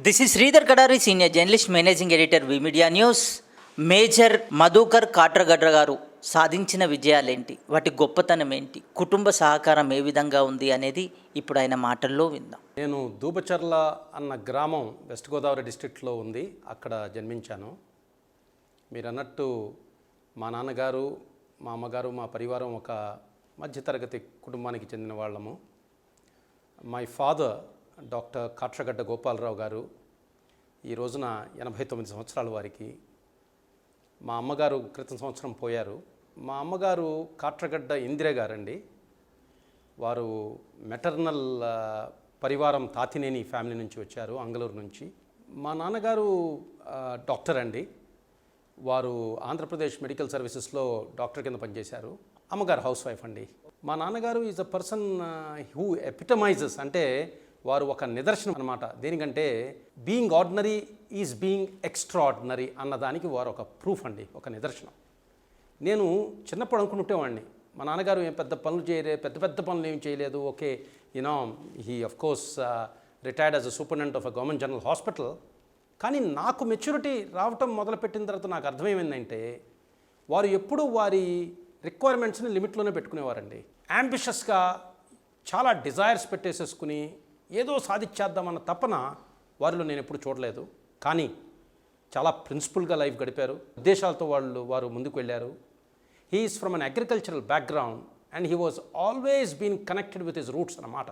This is Sridhar Kadari, Senior Journalist, Managing Editor, V Media News. Major Madhukar Katragadda గారు సాధించిన విజయాలేంటి, వాటి గొప్పతనం ఏంటి, కుటుంబ సహకారం ఏ విధంగా ఉంది అనేది ఇప్పుడు ఆయన మాటల్లో విందాం. నేను దూబచర్ల అన్న గ్రామం వెస్ట్ గోదావరి డిస్ట్రిక్ట్లో ఉంది. అక్కడ జన్మించాను. మీరు అన్నట్టు మా నాన్నగారు, మా అమ్మగారు, మా పరివారం ఒక మధ్యతరగతి కుటుంబానికి చెందిన వాళ్ళము. My father doctor Katragadda Gopalarao గారు ఈ రోజున 89 సంవత్సరాల వారికి. మా అమ్మగారు క్రితం సంవత్సరం పోయారు. మా అమ్మగారు కాట్రగడ్డ ఇందిర గారండి. వారు మెటర్నల్ పరివారం తాతినేని ఫ్యామిలీ నుంచి వచ్చారు, అంగళూరు నుంచి. మా నాన్నగారు డాక్టర్ అండి. వారు ఆంధ్రప్రదేశ్ మెడికల్ సర్వీసెస్లో డాక్టర్ కింద పనిచేశారు. అమ్మగారు హౌస్ వైఫ్ అండి. మా నాన్నగారు ఈజ్ అ పర్సన్ హూ ఎపిటమైజెస్, అంటే వారు ఒక నిదర్శనం అన్నమాట. దేనికంటే being ordinary is being extraordinary అన్నదానికి వారు ఒక ప్రూఫ్ అండి, ఒక నిదర్శనం. నేను చిన్నప్పుడు అనుకుంటుంటేవాడిని, మా నాన్నగారు ఏం పెద్ద పనులు పెద్ద పనులు ఏం చేయలేదు. Okay, you know he of course retired as a superintendent of a government general hospital. కానీ నాకు మెచ్యూరిటీ రావటం మొదలుపెట్టిన తర్వాత నాకు అర్థమేమైందంటే, వారు ఎప్పుడూ వారి రిక్వైర్మెంట్స్ని లిమిట్లోనే పెట్టుకునేవారండి. యాంబిషస్గా చాలా డిజైర్స్ పెట్టేసేసుకుని ఏదో సాధించేద్దామన్న తపన వారిలో నేను ఎప్పుడు చూడలేదు. కానీ చాలా ప్రిన్సిపల్గా లైఫ్ గడిపారు. ఉద్దేశాలతో వారు ముందుకు వెళ్ళారు. He is from an agricultural background and he was always been connected with his roots అన్నమాట.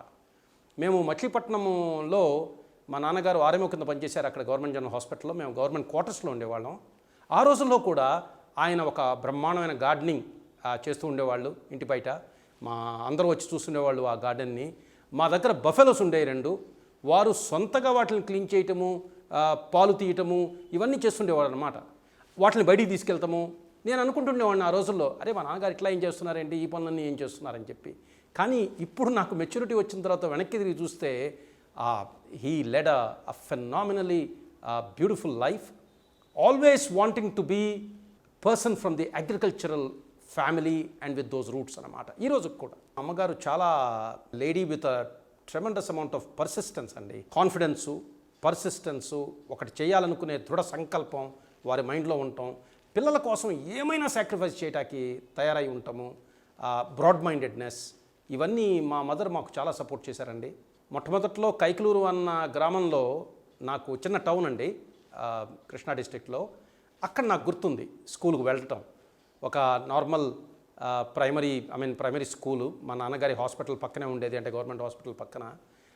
మేము మచిలీపట్నంలో మా నాన్నగారు ఆర్ఎంఓ కింద పనిచేశారు అక్కడ గవర్నమెంట్ జనరల్ హాస్పిటల్లో. మేము గవర్నమెంట్ క్వార్టర్స్లో ఉండేవాళ్ళం. ఆ రోజుల్లో కూడా ఆయన ఒక బ్రహ్మాండమైన గార్డెనింగ్ చేస్తూ ఉండేవాళ్ళు ఇంటి బయట. మా అందరూ వచ్చి చూస్తుండేవాళ్ళు ఆ గార్డెన్ని. మా దగ్గర బఫెలోస్ ఉండేవి 2. వారు సొంతగా వాటిని క్లీన్ చేయటము, పాలు తీయటము, ఇవన్నీ చేస్తుండేవాడు అనమాట. వాటిని బయటికి తీసుకెళ్తాము. నేను అనుకుంటుండేవాడిని ఆ రోజుల్లో, అరే మా నాన్నగారు ఇట్లా ఏం చేస్తున్నారండి, ఈ పనులన్నీ ఏం చేస్తున్నారని చెప్పి. కానీ ఇప్పుడు నాకు మెచ్యూరిటీ వచ్చిన తర్వాత వెనక్కి తిరిగి చూస్తే he led a phenomenally beautiful life, always wanting to be person from the agricultural family and with those roots అన్నమాట. ఈ రోజుకి కూడా అమ్మగారు చాలా lady with a tremendous amount of persistence అండి. కాన్ఫిడెన్సు, పర్సిస్టెన్సు, ఒకటి చేయాలనుకునే దృఢ సంకల్పం వారి మైండ్లో ఉండటం, పిల్లల కోసం ఏమైనా సాక్రిఫైస్ చేయడానికి తయారై ఉంటాము, బ్రాడ్ మైండెడ్నెస్, ఇవన్నీ మా మదర్ మాకు చాలా సపోర్ట్ చేశారండి. మొట్టమొదట్లో కైకలూరు అన్న గ్రామంలో, నాకు చిన్న టౌన్ అండి కృష్ణా డిస్ట్రిక్ట్లో, అక్కడ నాకు గుర్తుంది స్కూల్కి వెళ్ళటం. ఒక నార్మల్ ప్రైమరీ స్కూలు మా నాన్నగారి హాస్పిటల్ పక్కనే ఉండేది, అంటే గవర్నమెంట్ హాస్పిటల్ పక్కన.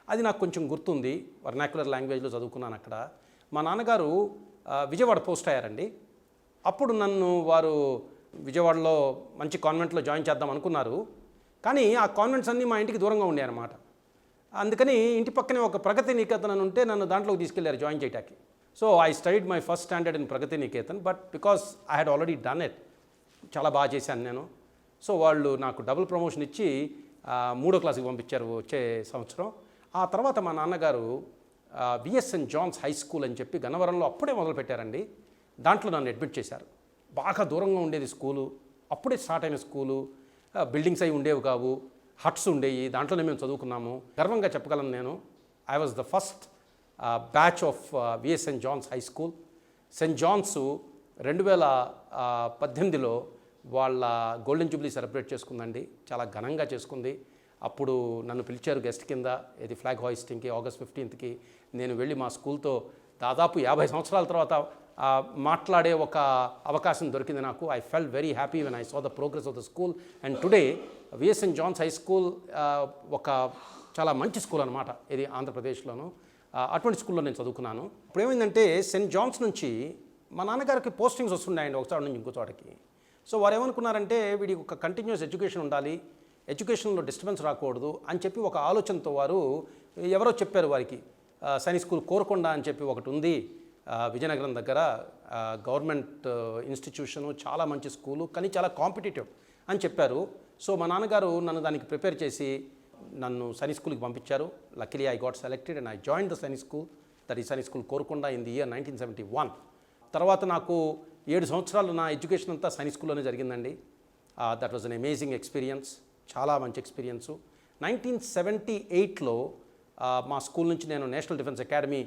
అది నాకు కొంచెం గుర్తుంది. వర్నాక్యులర్ లాంగ్వేజ్లో చదువుకున్నాను అక్కడ. మా నాన్నగారు విజయవాడ పోస్ట్ అయ్యారండి. అప్పుడు నన్ను వారు విజయవాడలో మంచి కాన్వెంట్లో జాయిన్ చేద్దాం అనుకున్నారు. కానీ ఆ కాన్వెంట్స్ అన్నీ మా ఇంటికి దూరంగా ఉండే అనమాట. అందుకని ఇంటి పక్కనే ఒక ప్రగతి నికేతన్ ఉంటే నన్ను దాంట్లోకి తీసుకెళ్లారు జాయిన్ చేయడానికి. So I studied my first standard in Pragati Niketan, but because I had already done it, చాలా బాగా చేశాను నేను. సో వాళ్ళు నాకు డబుల్ ప్రమోషన్ ఇచ్చి 3వ క్లాస్కి పంపించారు వచ్చే సంవత్సరం. ఆ తర్వాత మా నాన్నగారు విఎస్ఎన్ జాన్స్ హై స్కూల్ అని చెప్పి గన్నవరంలో అప్పుడే మొదలుపెట్టారండి. దాంట్లో నన్ను అడ్మిట్ చేశారు. బాగా దూరంగా ఉండేది స్కూలు, అప్పుడే స్టార్ట్ అయిన స్కూలు. బిల్డింగ్స్ అవి ఉండేవి కావు, హట్స్ ఉండేవి. దాంట్లోనే మేము చదువుకున్నాము. గర్వంగా చెప్పగలను నేను. I was the first batch of VSN John's high school. Saint John's 2018లో వాళ్ళ గోల్డెన్ జూబ్లీ సెలబ్రేట్ చేసుకుందండి, చాలా ఘనంగా చేసుకుంది. అప్పుడు నన్ను పిలిచారు గెస్ట్ కింద, ఇది ఫ్లాగ్ హాయిస్టింగ్కి August 15th. నేను వెళ్ళి మా స్కూల్తో దాదాపు 50 సంవత్సరాల తర్వాత మాట్లాడే ఒక అవకాశం దొరికింది నాకు. I felt very happy when I saw the progress of the school. And today VSN John's high school ఒక చాలా మంచి స్కూల్ అనమాట, ఇది ఆంధ్రప్రదేశ్లోను. అటువంటి స్కూల్లో నేను చదువుకున్నాను. ఇప్పుడు ఏమైందంటే సెయింట్ జాన్స్ నుంచి మా నాన్నగారికి పోస్టింగ్స్ వస్తున్నాయండి ఒక చోట నుంచి ఇంకో చోటకి. సో వారు ఏమనుకున్నారంటే, వీడికి ఒక కంటిన్యూస్ ఎడ్యుకేషన్ ఉండాలి, ఎడ్యుకేషన్లో డిస్టర్బెన్స్ రాకూడదు అని చెప్పి ఒక ఆలోచనతో వారు ఎవరో చెప్పారు వారికి, సైనిక్ స్కూల్ కోరకొండ అని చెప్పి ఒకటి ఉంది విజయనగరం దగ్గర, గవర్నమెంట్ ఇన్స్టిట్యూషను, చాలా మంచి స్కూలు, కానీ చాలా కాంపిటేటివ్ అని చెప్పారు. సో మా నాన్నగారు నన్ను దానికి ప్రిపేర్ చేసి నన్ను సైనిక్ స్కూల్కి పంపించారు. Luckily I got selected and I join the Sainik school, that ఈ Sainik school Korukonda in the year 1971. తర్వాత నాకు 7 సంవత్సరాలు నా ఎడ్యుకేషన్ అంతా సైనిక్ స్కూల్లోనే జరిగిందండి. That was an amazing experience, చాలా మంచి ఎక్స్పీరియన్సు. 1978లో మా స్కూల్ నుంచి నేను నేషనల్ డిఫెన్స్ అకాడమీ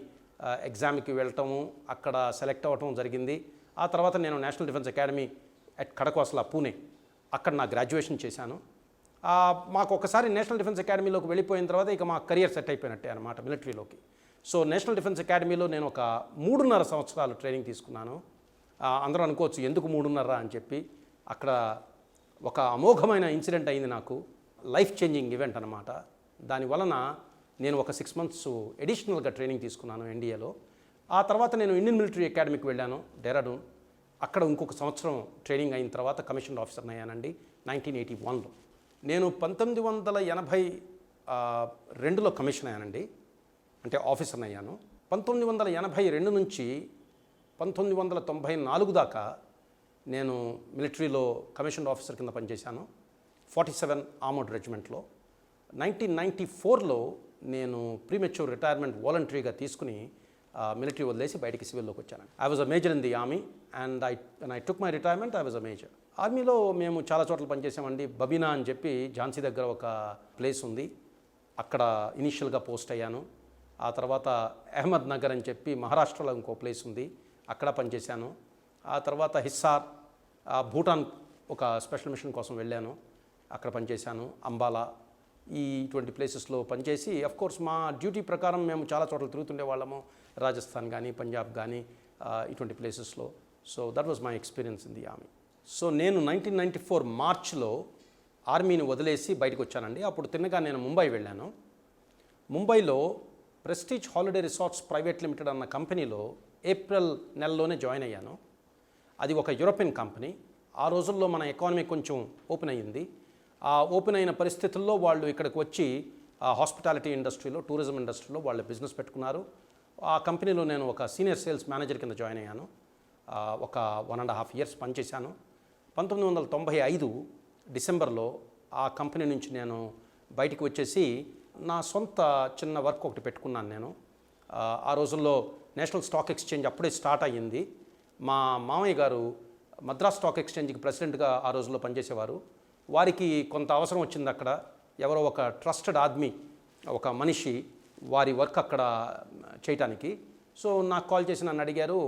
ఎగ్జామ్కి వెళ్ళటము, అక్కడ సెలెక్ట్ అవ్వటం జరిగింది. ఆ తర్వాత నేను national defence academy at Khadakwasla, Pune, అక్కడ నా గ్రాడ్యుయేషన్ చేశాను. మాకు ఒకసారి నేషనల్ డిఫెన్స్ అకాడమీలోకి వెళ్ళిపోయిన తర్వాత ఇక మా కెరియర్ సెట్ అయిపోయినట్టే అనమాట మిలిటరీలోకి. సో నేషనల్ డిఫెన్స్ అకాడమీలో నేను ఒక 3.5 సంవత్సరాలు ట్రైనింగ్ తీసుకున్నాను. అందరూ అనుకోవచ్చు ఎందుకు 3.5 అని చెప్పి. అక్కడ ఒక అమోఘమైన ఇన్సిడెంట్ అయింది నాకు, లైఫ్ చేంజింగ్ ఈవెంట్ అనమాట. దానివలన నేను ఒక 6 మంత్స్ ఎడిషనల్గా ట్రైనింగ్ తీసుకున్నాను ఎన్డీఏలో. ఆ తర్వాత నేను ఇండియన్ మిలిటరీ అకాడమీకి వెళ్ళాను, డెహ్రాడూన్. అక్కడ ఇంకొక సంవత్సరం ట్రైనింగ్ అయిన తర్వాత కమిషన్డ్ ఆఫీసర్ని అయ్యానండి 1981లో. నేను 1982లో కమిషన్ అయ్యానండి, అంటే ఆఫీసర్ని అయ్యాను. 1982 నుంచి 1994 దాకా నేను మిలిటరీలో కమిషన్డ్ ఆఫీసర్ కింద పనిచేశాను 47 ఆర్మర్డ్ రెజిమెంట్లో. 1994లో నేను ప్రీమెచ్యూర్ రిటైర్మెంట్ వాలంటరీగా తీసుకుని మిలిటరీ వదిలేసి బయటికి సివిల్లోకి వచ్చాను. I was a major in the army and I took my retirement I was a major. ఆర్మీలో మేము చాలా చోట్ల పనిచేసామండి. బబీనా అని చెప్పి ఝాన్సీ దగ్గర ఒక ప్లేస్ ఉంది, అక్కడ ఇనీషియల్గా పోస్ట్ అయ్యాను. ఆ తర్వాత అహ్మద్ నగర్ అని చెప్పి మహారాష్ట్రలో ఇంకో ప్లేస్ ఉంది, అక్కడ పనిచేశాను. ఆ తర్వాత హిస్సార్, భూటాన్ ఒక స్పెషల్ మిషన్ కోసం వెళ్ళాను, అక్కడ పనిచేశాను. అంబాలా, ఇటువంటి ప్లేసెస్లో పనిచేసి అఫ్కోర్స్ మా డ్యూటీ ప్రకారం మేము చాలా చోట్ల తిరుగుతుండే వాళ్ళము, రాజస్థాన్ కానీ పంజాబ్ కానీ ఇటువంటి ప్లేసెస్లో. So that was my experience in the army. So నేను 1994 మార్చ్లో ఆర్మీని వదిలేసి బయటకు వచ్చానండి. అప్పుడు తిన్నగా నేను ముంబై వెళ్ళాను. ముంబైలో prestige holiday resorts private limited అన్న కంపెనీలో ఏప్రిల్ నెలలోనే జాయిన్ అయ్యాను. అది ఒక యూరోపియన్ కంపెనీ. ఆ రోజుల్లో మన ఎకానమీ కొంచెం ఓపెన్ అయ్యింది. ఆ ఓపెన్ అయిన పరిస్థితుల్లో వాళ్ళు ఇక్కడికి వచ్చి హాస్పిటాలిటీ ఇండస్ట్రీలో, టూరిజం ఇండస్ట్రీలో వాళ్ళు బిజినెస్ పెట్టుకున్నారు. ఆ కంపెనీలో నేను ఒక సీనియర్ సేల్స్ మేనేజర్ కింద జాయిన్ అయ్యాను. ఒక 1.5 ఇయర్స్ పనిచేశాను. 1995 డిసెంబర్లో ఆ కంపెనీ నుంచి నేను బయటికి వచ్చేసి నా సొంత చిన్న వర్క్ ఒకటి పెట్టుకున్నాను నేను. ఆ రోజుల్లో నేషనల్ స్టాక్ ఎక్స్చేంజ్ అప్పుడే స్టార్ట్ అయ్యింది. మా మామయ్య గారు మద్రాస్ స్టాక్ ఎక్స్చేంజ్కి ప్రెసిడెంట్గా ఆ రోజుల్లో పనిచేసేవారు. వారికి కొంత అవసరం వచ్చింది అక్కడ. ఎవరో ఒక ట్రస్టెడ్ ఆద్మీ, ఒక మనిషి వారి వర్క్ అక్కడ చేయటానికి. సో నాకు కాల్ చేసి నన్ను అడిగారు.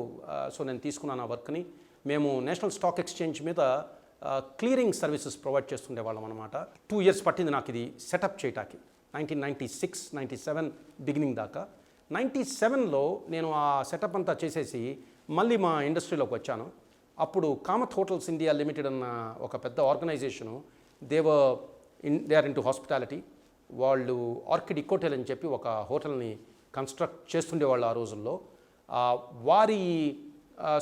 సో నేను తీసుకున్నాను ఆ వర్క్ని. మేము నేషనల్ స్టాక్ ఎక్స్చేంజ్ మీద క్లియరింగ్ సర్వీసెస్ ప్రొవైడ్ చేస్తుండేవాళ్ళం అనమాట. 2 ఇయర్స్ పట్టింది నాకు ఇది సెటప్ చేయటానికి. 1996, 97 బిగినింగ్ దాకా. 97లో నేను ఆ సెటప్ అంతా చేసేసి మళ్ళీ మా ఇండస్ట్రీలోకి వచ్చాను. అప్పుడు కామత్ హోటల్స్ ఇండియా లిమిటెడ్ అన్న ఒక పెద్ద organization, they are into hospitality. వాళ్ళు ఆర్కిడ్ ఇకోటెల్ అని చెప్పి ఒక హోటల్ని కన్స్ట్రక్ట్ చేస్తుండేవాళ్ళు ఆ రోజుల్లో. వారి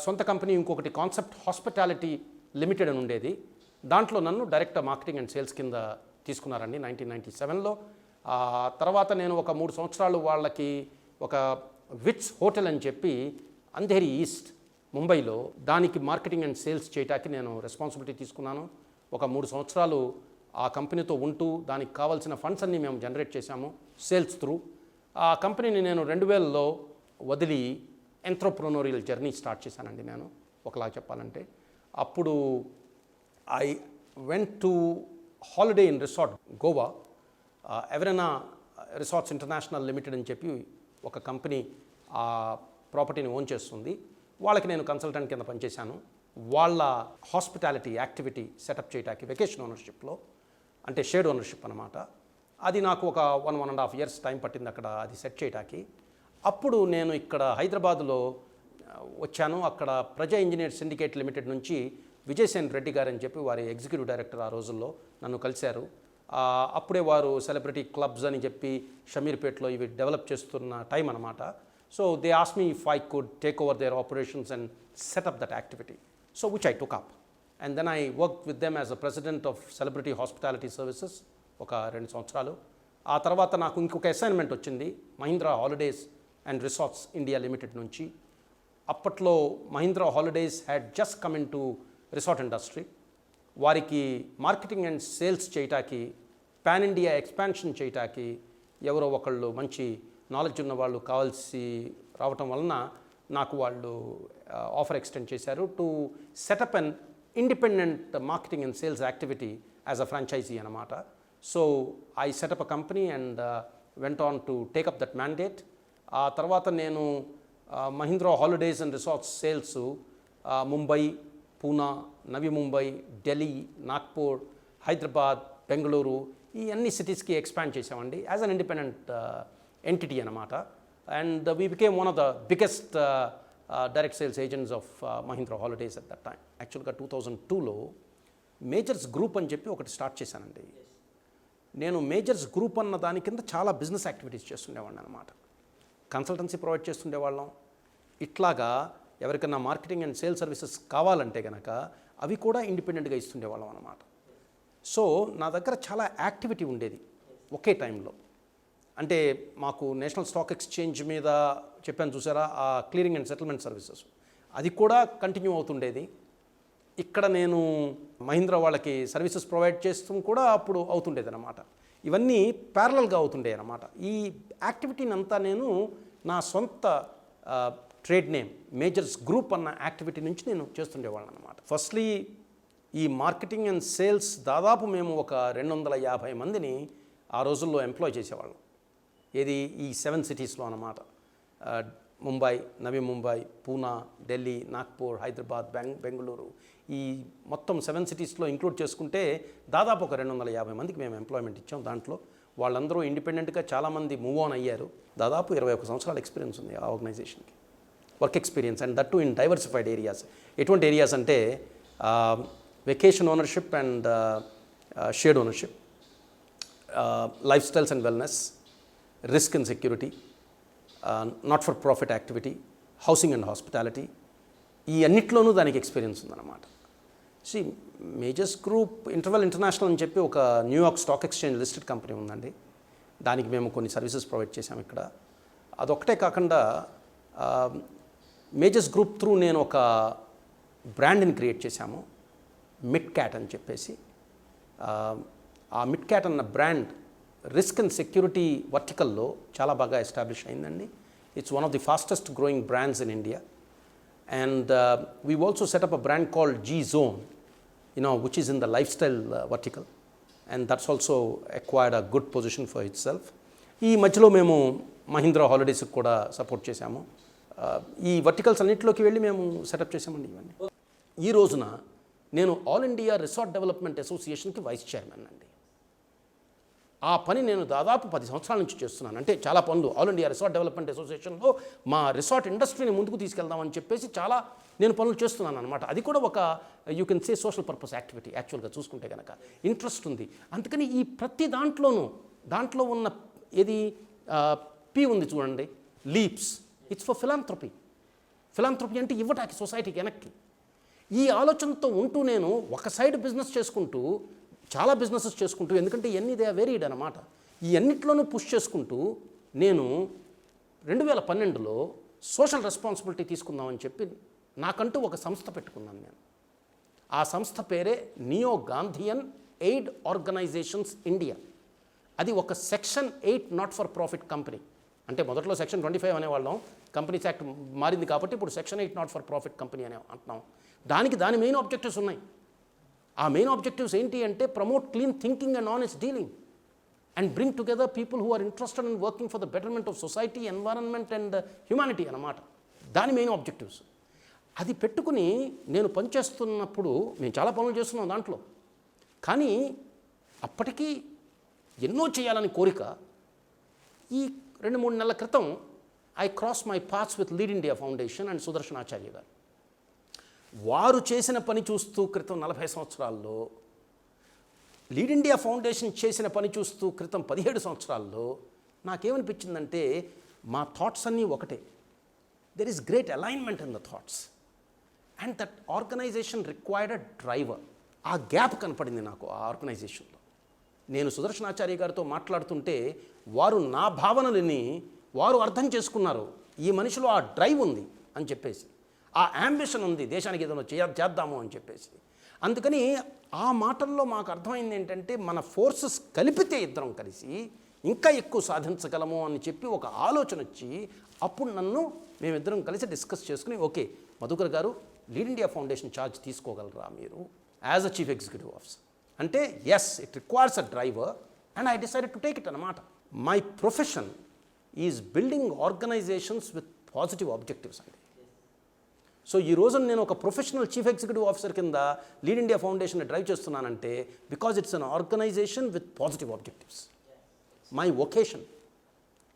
సొంత కంపెనీ ఇంకొకటి కాన్సెప్ట్ హాస్పిటాలిటీ లిమిటెడ్ అని ఉండేది. దాంట్లో నన్ను డైరెక్టర్ మార్కెటింగ్ అండ్ సేల్స్ కింద తీసుకున్నారండి 1997లో. తర్వాత నేను ఒక 3 సంవత్సరాలు వాళ్ళకి ఒక విట్స్ హోటల్ అని చెప్పి అంధేరి ఈస్ట్ ముంబైలో, దానికి మార్కెటింగ్ అండ్ సేల్స్ చేయటానికి నేను రెస్పాన్సిబిలిటీ తీసుకున్నాను. ఒక 3 సంవత్సరాలు ఆ కంపెనీతో ఉంటూ దానికి కావాల్సిన ఫండ్స్ అన్నీ మేము జనరేట్ చేశాము సేల్స్ త్రూ. ఆ కంపెనీని నేను 2000లో వదిలి ఎంట్రప్రెన్యూరియల్ జర్నీ స్టార్ట్ చేశానండి నేను, ఒకలా చెప్పాలంటే. అప్పుడు I went to holiday in resort Goa. ఎవరైనా రిసార్ట్స్ ఇంటర్నేషనల్ లిమిటెడ్ అని చెప్పి ఒక కంపెనీ ఆ ప్రాపర్టీని ఓన్ చేస్తుంది. వాళ్ళకి నేను కన్సల్టెంట్ కింద పనిచేశాను. వాళ్ళ హాస్పిటాలిటీ యాక్టివిటీ సెటప్ చేయడానికి వెకేషన్ ఓనర్షిప్లో, అంటే షేర్డ్ ఓనర్షిప్ అనమాట. అది నాకు ఒక 1.5 ఇయర్స్ టైం పట్టింది అక్కడ అది సెట్ చేయడానికి. అప్పుడు నేను ఇక్కడ హైదరాబాదులో వచ్చాను. అక్కడ ప్రజా ఇంజనీర్ సిండికేట్ లిమిటెడ్ నుంచి విజయసేన్ రెడ్డి గారు అని చెప్పి వారి ఎగ్జిక్యూటివ్ డైరెక్టర్ ఆ రోజుల్లో నన్ను కలిశారు. అప్పుడే వారు సెలబ్రిటీ క్లబ్స్ అని చెప్పి షమీర్పేట్లో ఇవి డెవలప్ చేస్తున్న టైం అనమాట. So they asked me if I could take over their operations and setup that activity. So which I took up. And then I work with them as a president of celebrity hospitality services ఒక 2 సంవత్సరాలు. ఆ తర్వాత నాకు ఇంకొక assignment వచ్చింది Mahindra holidays and resorts India limited నుంచి. అప్పట్లో Mahindra holidays had just come in to resort industry. వారికి మార్కెటింగ్ అండ్ సేల్స్ చేయటానికి, పాన్ ఇండియా ఎక్స్పాన్షన్ చేయటానికి ఎవరో ఒకళ్ళు మంచి నాలెడ్జ్ ఉన్న వాళ్ళు కావాల్సి రావటం వలన నాకు వాళ్ళు ఆఫర్ ఎక్స్టెండ్ చేశారు to set up an independent marketing and sales activity as a franchisee అనమాట. So I set up a company and went on to take up that mandate. ఆ తర్వాత నేను Mahindra holidays and Resorts sales Mumbai, Poona, Navi Mumbai, Delhi, Nagpur, Hyderabad, Bengaluru ఈ అన్ని సిటీస్కి ఎక్స్పాండ్ చేసామండి యాజ్ అన్ ఇండిపెండెంట్ ఎంటిటీ అనమాట. And we became one of the biggest direct sales agents of Mahindra holidays at that time. యాక్చువల్గా 2002లో majors group అని చెప్పి ఒకటి స్టార్ట్ చేశానండి. నేను మేజర్స్ గ్రూప్ అన్న దాని కింద చాలా బిజినెస్ యాక్టివిటీస్ చేస్తుండేవాడిని అనమాట. కన్సల్టెన్సీ ప్రొవైడ్ చేస్తుండేవాళ్ళం. ఇట్లాగా ఎవరికైనా మార్కెటింగ్ అండ్ సేల్ సర్వీసెస్ కావాలంటే కనుక అవి కూడా ఇండిపెండెంట్గా ఇస్తుండేవాళ్ళం అనమాట. సో నా దగ్గర చాలా యాక్టివిటీ ఉండేది ఒకే టైంలో. అంటే మాకు నేషనల్ స్టాక్ ఎక్స్చేంజ్ మీద చెప్పాను చూసారా, ఆ క్లియరింగ్ అండ్ సెటిల్మెంట్ సర్వీసెస్ అది కూడా కంటిన్యూ అవుతుండేది. ఇక్కడ నేను మహీంద్రా వాళ్ళకి సర్వీసెస్ ప్రొవైడ్ చేస్తూ కూడా అప్పుడు అవుతుండేది అనమాట. ఇవన్నీ ప్యారలల్గా అవుతుండేవి అనమాట. ఈ యాక్టివిటీని అంతా నేను నా సొంత ట్రేడ్ నేమ్ మేజర్స్ గ్రూప్ అన్న యాక్టివిటీ నుంచి నేను చేస్తుండేవాళ్ళం అనమాట. ఫస్ట్లీ ఈ మార్కెటింగ్ అండ్ సేల్స్ దాదాపు మేము ఒక 250 మందిని ఆ రోజుల్లో ఎంప్లాయ్ చేసేవాళ్ళం. ఏది ఈ 7 సిటీస్లో అన్నమాట. ముంబై, నవీ ముంబై, పూనా, ఢిల్లీ, నాగ్పూర్, హైదరాబాద్, బెంగళూరు ఈ మొత్తం 7 సిటీస్లో ఇంక్లూడ్ చేసుకుంటే దాదాపు ఒక 250 మందికి మేము ఎంప్లాయ్మెంట్ ఇచ్చాం. దాంట్లో వాళ్ళందరూ ఇండిపెండెంట్గా చాలామంది మూవ్ ఆన్ అయ్యారు. దాదాపు 21 సంవత్సరాల ఎక్స్పీరియన్స్ ఉంది ఆ ఆర్గనైజేషన్కి, work experience. And that to in diversified areas. ఎటువంటి ఏరియాస్ అంటే vacation ownership and shared ownership, life styles and wellness, risk and security, not for profit activity, housing and hospitality ఈ అన్నిట్లోనూ దానికి ఎక్స్పీరియన్స్ ఉందన్నమాట. సి మేజర్స్ గ్రూప్ ఇంటర్నేషనల్ అని చెప్పి ఒక New York stock exchange listed company ఉందండి. దానికి మేము కొన్ని సర్వీసెస్ ప్రొవైడ్ చేసాము ఇక్కడ. అదొక్కటే కాకుండా మేజర్స్ గ్రూప్ త్రూ నేను ఒక బ్రాండ్ని క్రియేట్ చేశాము, మిడ్ క్యాట్ అని చెప్పేసి. ఆ మిడ్ క్యాట్ అన్న బ్రాండ్ రిస్క్ అండ్ సెక్యూరిటీ వర్టికల్లో చాలా బాగా ఎస్టాబ్లిష్ అయిందండి. It's one of the fastest growing brands in India. And we've also set up a brand called G-Zone, which is in the lifestyle vertical, and that's also acquired a good position for itself. ఈ మధ్యలో మేము మహీంద్రా హాలిడేస్కి కూడా support చేశాము. ఈ verticals అన్నింటిలోకి వెళ్ళి మేము setup చేసామండి ఇవన్నీ. ఈ రోజున నేను ఆల్ ఇండియా రిసార్ట్ డెవలప్మెంట్ అసోసియేషన్కి వైస్ చైర్మన్ అండి. ఆ పని నేను దాదాపు 10 సంవత్సరాల నుంచి చేస్తున్నాను. అంటే చాలా పనులు ఆల్ ఇండియా రిసార్ట్ డెవలప్మెంట్ అసోసియేషన్లో మా రిసార్ట్ ఇండస్ట్రీని ముందుకు తీసుకెళ్దామని చెప్పేసి చాలా నేను పనులు చేస్తున్నాను అనమాట. అది కూడా ఒక you can say social purpose activity. యాక్చువల్గా చూసుకుంటే కనుక ఇంట్రెస్ట్ ఉంది. అందుకని ఈ ప్రతి దాంట్లో ఉన్న ఏది పి ఉంది చూడండి, లీప్స్, ఇట్స్ ఫర్ ఫిలాంథ్రపీ. ఫిలాంథ్రపీ అంటే ఇవ్వటానికి సొసైటీకి వెనక్కి. ఈ ఆలోచనతో ఉంటూ నేను ఒక సైడ్ బిజినెస్ చేసుకుంటూ చాలా బిజినెసెస్ చేసుకుంటూ, ఎందుకంటే ఇవన్నీ దే ఆర్ వెరీడ్ అనమాట, ఈ అన్నిట్లోనూ పుష్ చేసుకుంటూ నేను 2012లో సోషల్ రెస్పాన్సిబిలిటీ తీసుకుందామని చెప్పి నాకంటూ ఒక సంస్థ పెట్టుకున్నాను నేను. ఆ సంస్థ పేరే neo Gandhian aid organizations India. అది ఒక section 8 not for profit company. అంటే మొదట్లో సెక్షన్ 25 అనేవాళ్ళం, కంపెనీస్ యాక్ట్ మారింది కాబట్టి ఇప్పుడు section 8 not for profit company అనే అంటున్నాం. దాని మెయిన్ ఆబ్జెక్టివ్స్ ఉన్నాయి. ఆ మెయిన్ ఆబ్జెక్టివ్స్ ఏంటి అంటే promote clean thinking and honest dealing and bring together people who are interested in working for the betterment of society, environment and humanity అన్నమాట. దాని main objectives. అది పెట్టుకుని నేను పనిచేస్తున్నప్పుడు మేము చాలా పనులు చేస్తున్నాం దాంట్లో. కానీ అప్పటికీ ఎన్నో చేయాలని కోరిక. ఈ 2-3 నెలల క్రితం I cross my paths with Lead India Foundation and Sudarshan Acharya garu. వారు చేసిన పని చూస్తూ క్రితం 40 సంవత్సరాల్లో, లీడ్ ఇండియా ఫౌండేషన్ చేసిన పని చూస్తూ క్రితం 17 సంవత్సరాల్లో నాకేమనిపించిందంటే మా థాట్స్ అన్నీ ఒకటే. There is great alignment in the thoughts and that organization required a driver. ఆ గ్యాప్ కనపడింది నాకు ఆ ఆర్గనైజేషన్లో. నేను సుదర్శనాచార్య గారితో మాట్లాడుతుంటే వారు నా భావనలని వారు అర్థం చేసుకున్నారు. ఈ మనిషిలో ఆ డ్రైవ్ ఉంది అని చెప్పేసి, ఆ యాంబిషన్ ఉంది, దేశానికి ఏదైనా చేద్దాము అని చెప్పేసి. అందుకని ఆ మాటల్లో మాకు అర్థమైంది ఏంటంటే మన ఫోర్సెస్ కలిపితే ఇద్దరం కలిసి ఇంకా ఎక్కువ సాధించగలము అని చెప్పి ఒక ఆలోచన వచ్చి, అప్పుడు మేమిద్దరం కలిసి డిస్కస్ చేసుకుని, okay Madhukar garu Lead India Foundation charge తీసుకోగలరా మీరు as a chief executive officer అంటే, yes it requires a driver and I decided to take it అన్నమాట. My profession is building organisations with positive objectives అండి. సో ఈ రోజున నేను ఒక ప్రొఫెషనల్ చీఫ్ ఎగ్జిక్యూటివ్ ఆఫీసర్ కింద లీడ్ ఇండియా ఫౌండేషన్ డ్రైవ్ చేస్తున్నానంటే because it's an organisation with positive objectives. My vocation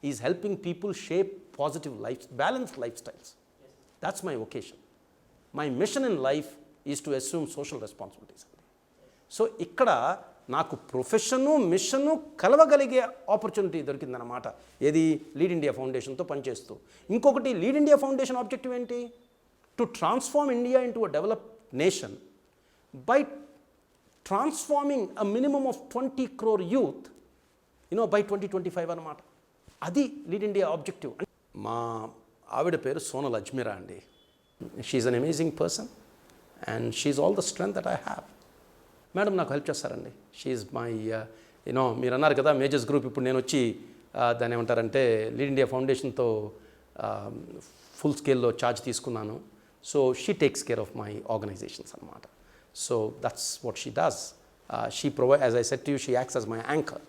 is helping people shape positive life, balanced life styles. That's my vacation. My mission in life is to assume social responsibilities. So ఇక్కడ నాకు profession machine కలవగలిగే opportunity దొరికిందన్నమాట. ఏది? Lead India ఫౌండేషన్తో పనిచేస్తూ. ఇంకొకటి, lead India foundation objective ఏంటి? To transform India into a developed nation by transforming a minimum of 20 crore youth by 2025 అన్నమాట. అది lead India objective. మా ఆవిడ పేరు సోనల్ అజ్మీరా అండి. She's an amazing person and she's all the strength that I have. Madam నాకు help చేస్తారండి. She's my మీరు అన్నారు కదా మేజర్స్ గ్రూప్, ఇప్పుడు నేను వచ్చి దాన్ని ఏమంటారంటే లీడ్ ఇండియా ఫౌండేషన్తో ఫుల్ స్కేల్లో ఛార్జ్ తీసుకున్నాను. So she takes care of my organisations అన్నమాట. So that's what she does. She provide, as I said to you, she acts as my anchor.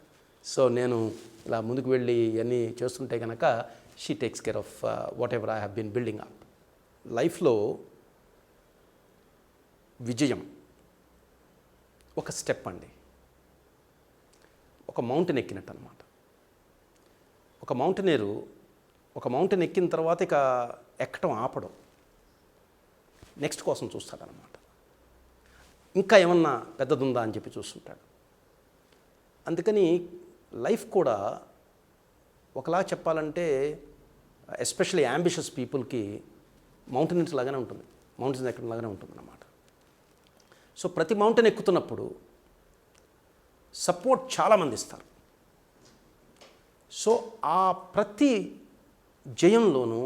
So నేను ఇలా ముందుకు వెళ్ళి ఇవన్నీ చేస్తుంటే కనుక she takes care of whatever I have been building up. లైఫ్లో విజయం ఒక స్టెప్ అండి, ఒక మౌంటైన్ ఎక్కినట్టు అనమాట. ఒక మౌంటైనీరు ఒక మౌంటైన్ ఎక్కిన తర్వాత ఇక ఎక్కడం ఆపడం, నెక్స్ట్ కోసం చూస్తాడనమాట. ఇంకా ఏమన్నా పెద్దదుందా అని చెప్పి చూస్తుంటాడు. అందుకని లైఫ్ కూడా ఒకలా చెప్పాలంటే ఎస్పెషల్లీ యాంబిషియస్ పీపుల్కి మౌంటైన్స్ లాగానే ఉంటుంది, మౌంటైన్స్ ఎక్కడం లాగానే ఉంటుంది అన్నమాట. సో ప్రతి మౌంటైన్ ఎక్కుతున్నప్పుడు సపోర్ట్ చాలామంది ఇస్తారు. సో ఆ ప్రతి జయంలోనూ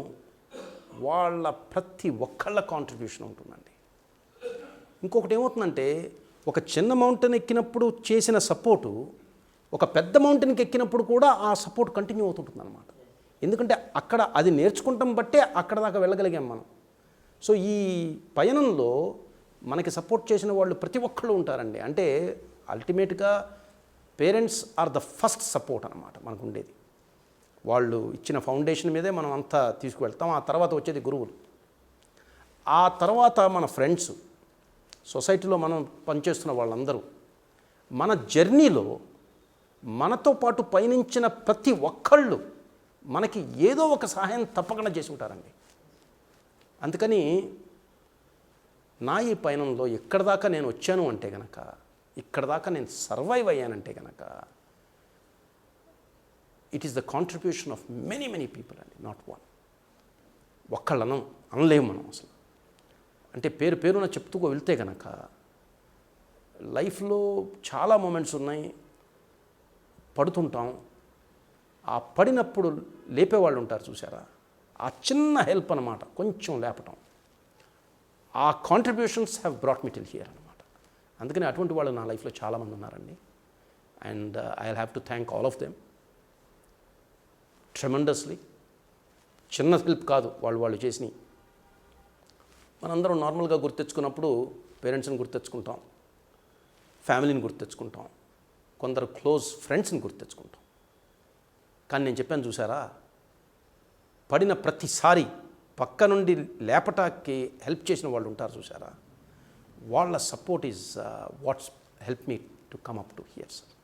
వాళ్ళ ప్రతి ఒక్కళ్ళ కాంట్రిబ్యూషన్ ఉంటుందండి. ఇంకొకటి ఏమవుతుందంటే, ఒక చిన్న మౌంటైన్ ఎక్కినప్పుడు చేసిన సపోర్టు ఒక పెద్ద మౌంటైన్కి ఎక్కినప్పుడు కూడా ఆ సపోర్ట్ కంటిన్యూ అవుతుంటుంది అనమాట. ఎందుకంటే అక్కడ అది నేర్చుకుంటాం బట్టే అక్కడ దాకా వెళ్ళగలిగాం మనం. సో ఈ పయనంలో మనకి సపోర్ట్ చేసిన వాళ్ళు ప్రతి ఒక్కళ్ళు ఉంటారండి. అంటే అల్టిమేట్గా parents are the first support అనమాట మనకు ఉండేది. వాళ్ళు ఇచ్చిన ఫౌండేషన్ మీదే మనం అంతా తీసుకువెళ్తాం. ఆ తర్వాత వచ్చేది గురువులు, ఆ తర్వాత మన ఫ్రెండ్స్, సొసైటీలో మనం పనిచేస్తున్న వాళ్ళందరూ. మన జర్నీలో మనతో పాటు పయనించిన ప్రతి ఒక్కళ్ళు మనకి ఏదో ఒక సహాయం తప్పకుండా చేసి ఉంటారండి. అందుకని నా ఈ పయనంలో ఎక్కడి దాకా నేను వచ్చాను అంటే కనుక, ఇక్కడ దాకా నేను సర్వైవ్ అయ్యానంటే కనుక, it is the contribution of many many people అండి, నాట్ వన్. ఒక్కళ్ళను అనలేము మనం అసలు. అంటే పేరు పేరున చెప్తూ వెళ్తే కనుక లైఫ్లో చాలా మూమెంట్స్ ఉన్నాయి. పడుతుంటాం, ఆ పడినప్పుడు లేపేవాళ్ళు ఉంటారు చూసారా, ఆ చిన్న హెల్ప్ అన్నమాట, కొంచెం లేపటం. ఆ contributions have brought me till here అనమాట. అందుకని అటువంటి వాళ్ళు నా లైఫ్లో చాలామంది ఉన్నారండి. And I will have to thank all of them tremendously. చిన్న హెల్ప్ కాదు వాళ్ళు చేసినవి. మనందరం నార్మల్గా గుర్తెచ్చుకున్నప్పుడు పేరెంట్స్ని గుర్తెచ్చుకుంటాం, ఫ్యామిలీని గుర్తెచ్చుకుంటాం, కొందరు క్లోజ్ ఫ్రెండ్స్ని గుర్తెచ్చుకుంటాం. కానీ నేను చెప్పాను చూసారా, పడిన ప్రతిసారి పక్క నుండి లేపటానికి హెల్ప్ చేసిన వాళ్ళు ఉంటారు చూసారా, వాళ్ళ support is what's help me to come up to here sir.